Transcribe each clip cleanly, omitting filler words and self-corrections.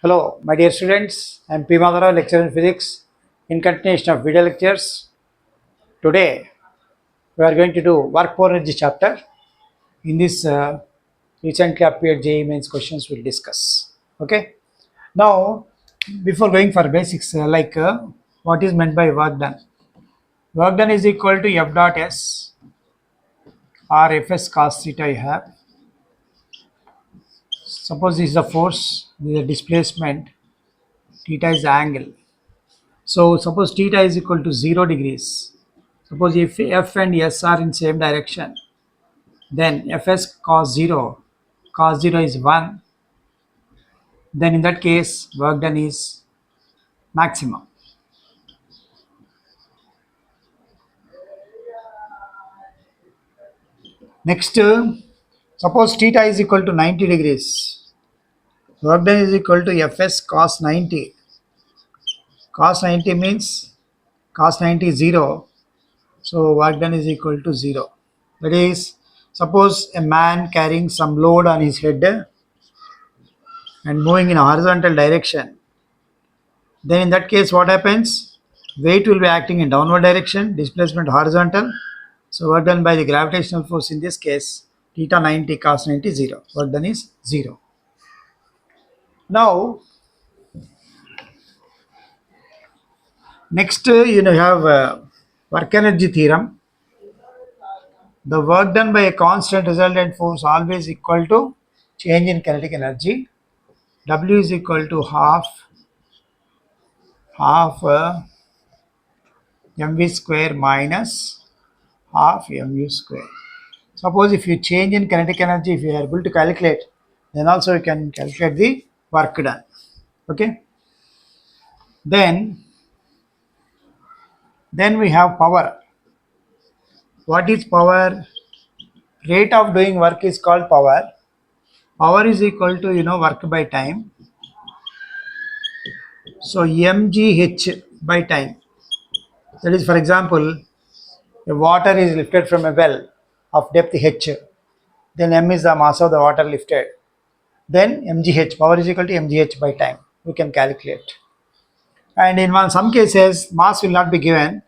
Hello, my dear students. I am P. Madhara, lecturer in physics. In continuation of video lectures, today we are going to do work for energy chapter. In this recently appeared JEE mains questions, we'll discuss. Okay. Now, before going for basics, what is meant by work done? Work done is equal to F dot S or Fs cos theta. You have. Suppose this is the force, this is the displacement, theta is the angle. So suppose theta is equal to 0 degrees. Suppose if F and S are in same direction, then Fs cos 0 is 1, then in that case work done is maximum. Next, suppose theta is equal to 90 degrees. Work done is equal to Fs cos 90. Cos 90 means cos 90 is 0. So work done is equal to 0. That is, suppose a man carrying some load on his head and moving in a horizontal direction, then in that case what happens? Weight will be acting in downward direction, displacement horizontal. So work done by the gravitational force in this case, theta 90 cos 90 0. Work done is 0. Now, next you have work energy theorem. The work done by a constant resultant force always equal to change in kinetic energy. W is equal to half mv square minus half mu square. Suppose if you change in kinetic energy, if you are able to calculate, then also you can calculate the work done. Okay. Then we have power. What is power? Rate of doing work is called power. Power is equal to work by time. So mgh by time. That is, for example, a water is lifted from a well of depth h. Then m is the mass of the water lifted. Then mgh, power is equal to mgh by time. We can calculate. And in some cases, mass will not be given.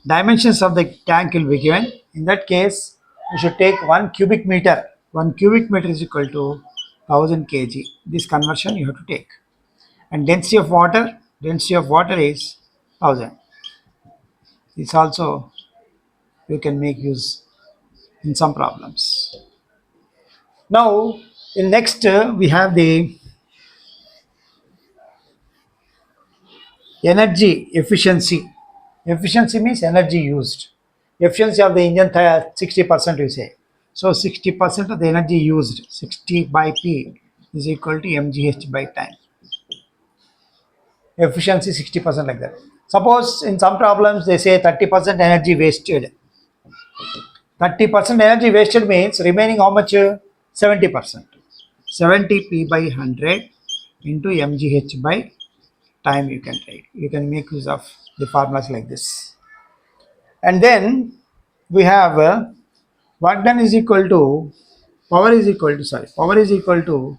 Dimensions of the tank will be given. In that case, we should take 1 cubic meter. 1 cubic meter is equal to 1000 kg. This conversion you have to take. And density of water is 1000. This also you can make use in some problems. Now, in next we have the energy efficiency. Efficiency means energy used. Efficiency of the engine 60% you say. So 60% of the energy used, 60 by P is equal to mgh by time. Efficiency 60% like that. Suppose in some problems they say 30% energy wasted. 30% energy wasted means remaining how much? 70%. 70 P by 100 into mgh by time you can write. You can make use of the formulas like this. And then we have work done is equal to power is equal to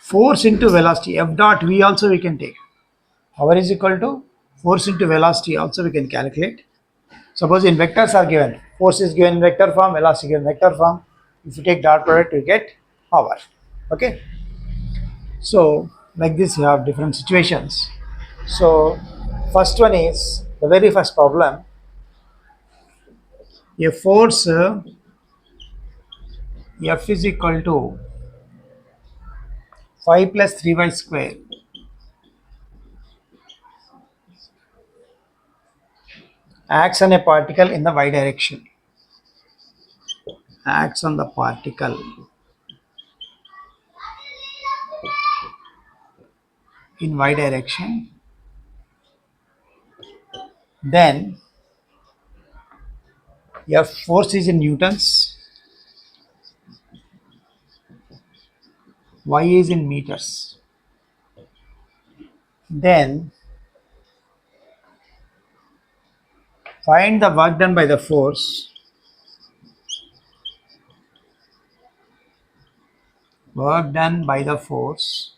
force into velocity. F dot V also we can take. Power is equal to force into velocity also we can calculate. Suppose in vectors are given, force is given in vector form, velocity given in vector form. If you take dot product, you get power. Okay. So like this you have different situations. So first one is the very first problem. A force F is equal to 5 plus 3y square acts on a particle in the y direction. Acts on the particle in y direction. Then F force is in newtons, y is in meters. Then find the work done by the force work done by the force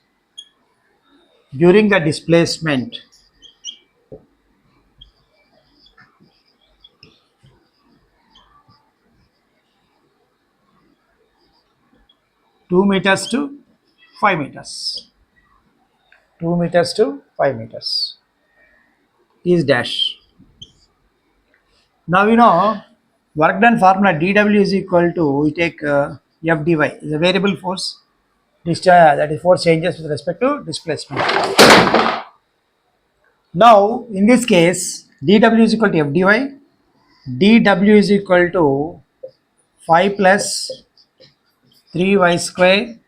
during the displacement 2 meters to 5 meters. 2 meters to 5 meters is dash. Now you know work done formula dW is equal to, we take F dy is a variable force, that is force changes with respect to displacement. Now in this case dW is equal to F dy, dW is equal to 5 plus 3y square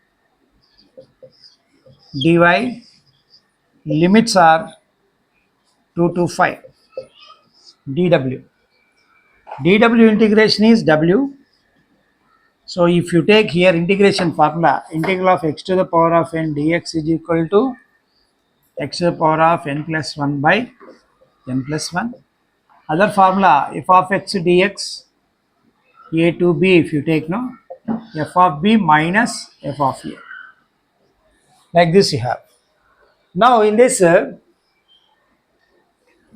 dy, limits are 2 to 5 dW. dW integration is W. So if you take here integration formula, integral of x to the power of n dx is equal to x to the power of n plus 1 by n plus 1. Other formula f of x dx a to b, if you take no, f of b minus f of a. Like this you have. Now in this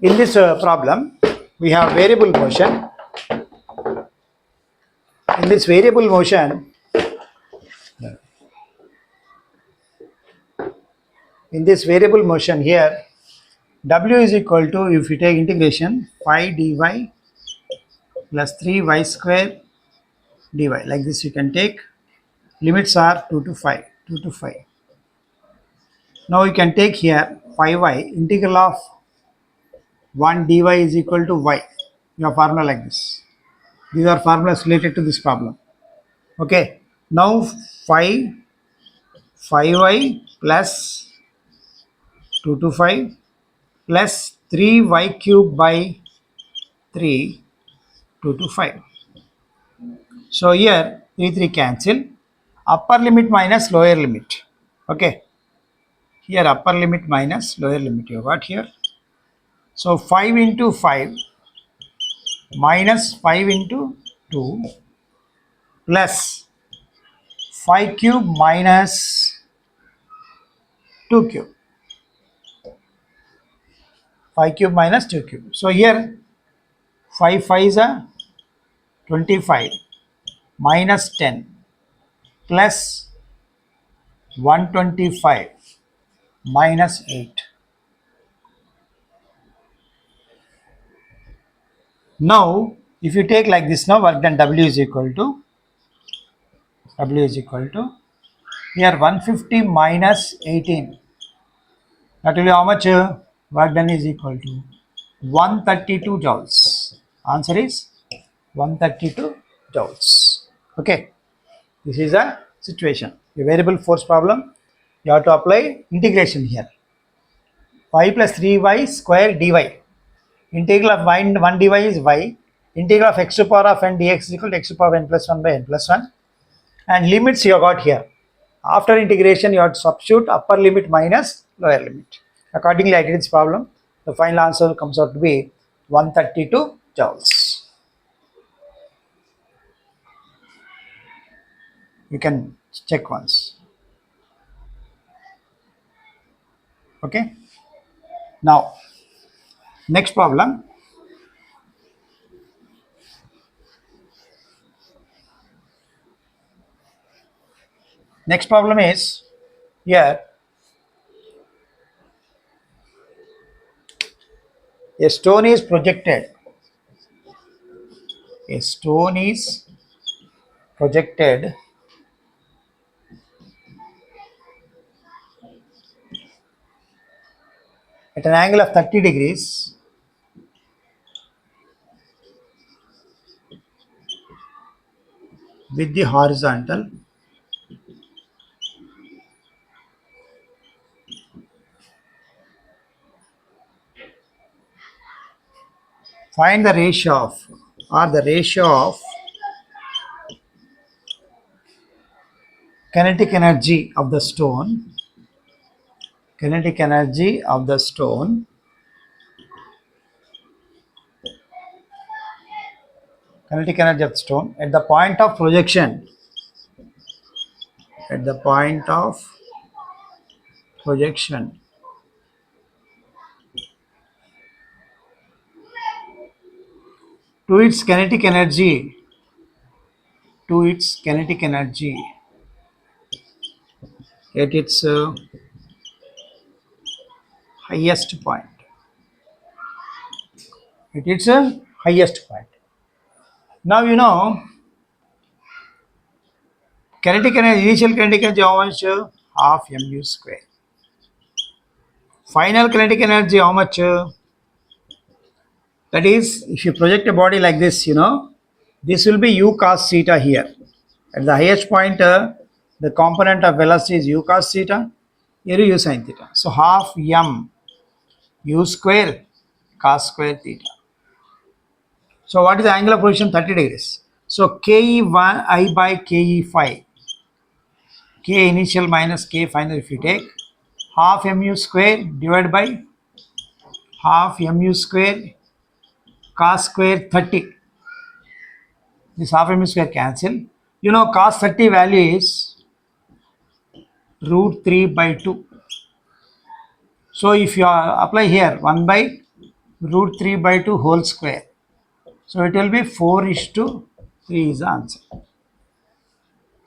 problem we have variable motion. In this variable motion, here w is equal to, if you take integration 5 dy plus 3y square dy, like this you can take, limits are 2 to 5, 2 to 5. Now you can take here 5y, integral of 1 dy is equal to y. Your formula like this. These are formulas related to this problem. Okay. Now 5y plus 2 to 5 plus 3y cube by 3, 2 to 5. So here 3 cancel. Upper limit minus lower limit. Okay. Here upper limit minus lower limit you got here. So 5 into 5 minus 5 into 2 plus 5 cube minus 2 cube. 5 cube minus 2 cube. So here 5 5 is a 25 minus 10 plus 125 minus 8. Now if you take like this, now work done W is equal to here 150 minus 18. That will be how much? Work done is equal to 132 joules. Answer is 132 joules. Okay. This is a situation. A variable force problem. You have to apply integration here. 5 plus 3y square dy. Integral of 1 dy is y. Integral of x to the power of n dx is equal to x to the power of n plus 1 by n plus 1. And limits you have got here. After integration, you have to substitute upper limit minus lower limit. Accordingly, I did this problem. The final answer comes out to be 132 joules. You can check once. Okay. Now, next problem. Next problem is here a stone is projected. A stone is projected at an angle of 30 degrees with the horizontal. Find the ratio of kinetic energy of the stone. Kinetic energy of the stone at the point of projection at the point of projection. To its kinetic energy, to its kinetic energy at its highest point. At its highest point. Now you know kinetic energy, initial kinetic energy how much? Half mu square. Final kinetic energy how much? That is, if you project a body like this, you know, this will be u cos theta here. At the highest point, the component of velocity is u cos theta, here u sin theta. So half m u square cos square theta. So what is the angular position? 30 degrees. So ke1 I by ke5, k initial minus k final, if you take half mu square divided by half mu square cos square 30. This half mu square cancel. You know cos 30 value is root 3 by 2. So if you apply here 1 by root 3 by 2 whole square. So it will be 4 is to 3 is the answer.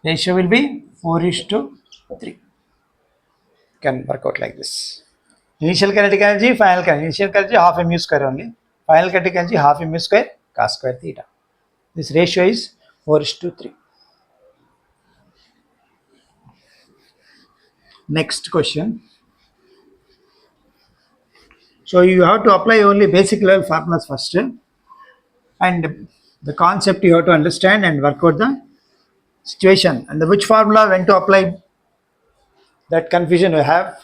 Ratio will be 4 is to 3. Can work out like this. Initial kinetic energy, final kinetic energy. Initial kinetic energy half mu square only. Final kinetic energy half mu square cos square theta. This ratio is 4 is to 3. Next question. So you have to apply only basic level formulas first, and the concept you have to understand and work out the situation, and which formula when to apply, that confusion you have,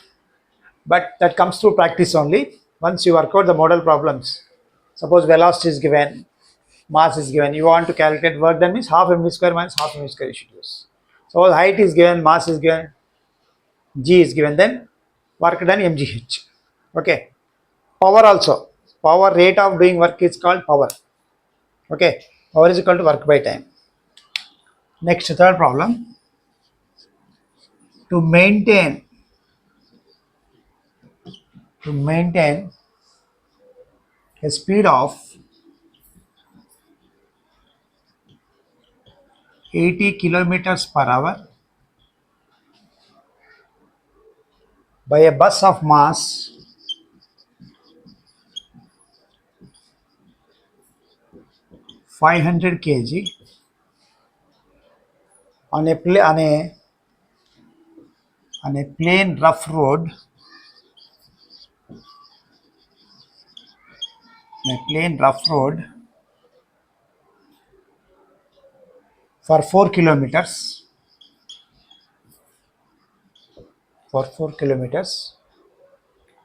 but that comes through practice only. Once you work out the model problems, suppose velocity is given, mass is given, you want to calculate work done, means half mv square minus half mv square you should use. Suppose height is given, mass is given, g is given, then work done mgh. Okay. Power also, power rate of doing work is called power. Okay, power is equal to work by time. Next, third problem. To maintain a speed of 80 kilometers per hour by a bus of mass 500 kg on a plain rough road, for 4 kilometers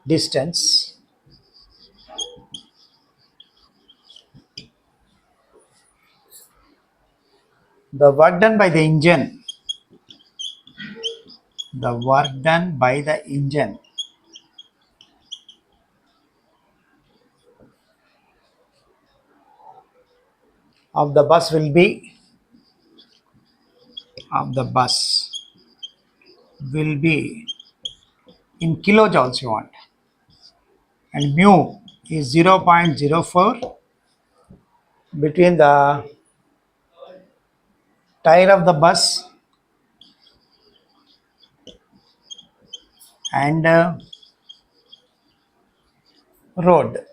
distance, the work done by the engine of the bus will be in kilojoules you want, and mu is 0.04 between the tire of the bus and road.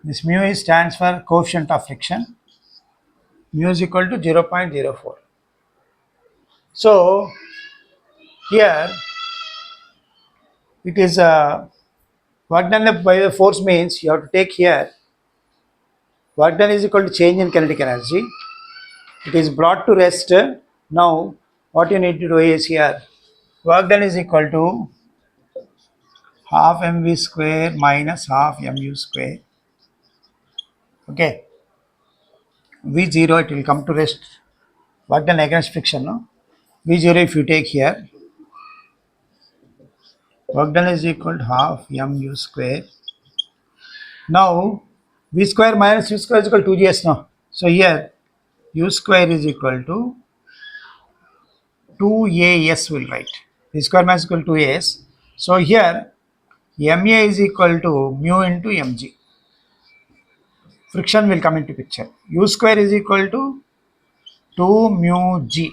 This mu stands for coefficient of friction. Mu is equal to 0.04. So here it is work done by the force, means you have to take here work done is equal to change in kinetic energy. It is brought to rest. Now what you need to do is here work done is equal to half mv square minus half mu square. Okay, v0 it will come to rest. Work done against friction, no? v0 if you take here, work done is equal to half mu square. Now v square minus u square is equal to 2gs, no? So here u square is equal to 2as will write. V square mass equal to 2as. So here ma is equal to mu into mg. Friction will come into picture. U square is equal to 2 mu g.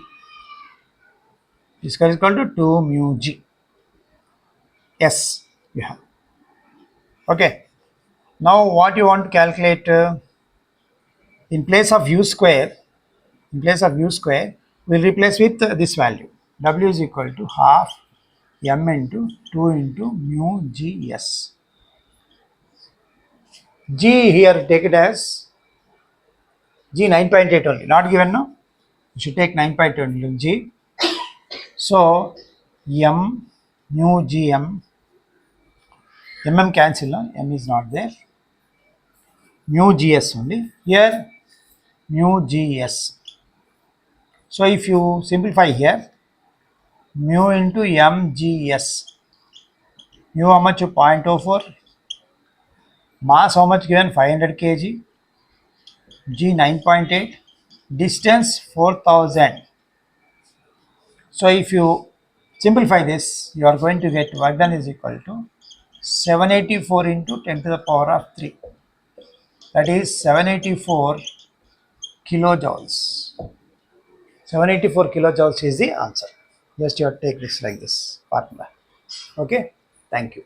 U square is equal to 2 mu g. S you have. Okay. Now what you want to calculate, in place of u square, we'll replace with this value. W is equal to half m into 2 into mu gs. G here take it as G 9.8 only, not given now. You should take 9.8 only G. So M mu gm, cancel, no? M is not there. Mu gs only. Here mu gs. So if you simplify here, mu into mgs. Mu how much? 0.04. Mass how much given? 500 kg. G 9.8. Distance 4000. So if you simplify this, you are going to get work done is equal to 784 into 10 to the power of 3. That is 784 kilojoules. 784 kilojoules is the answer. Just you have to take this like this formula. Okay. Thank you.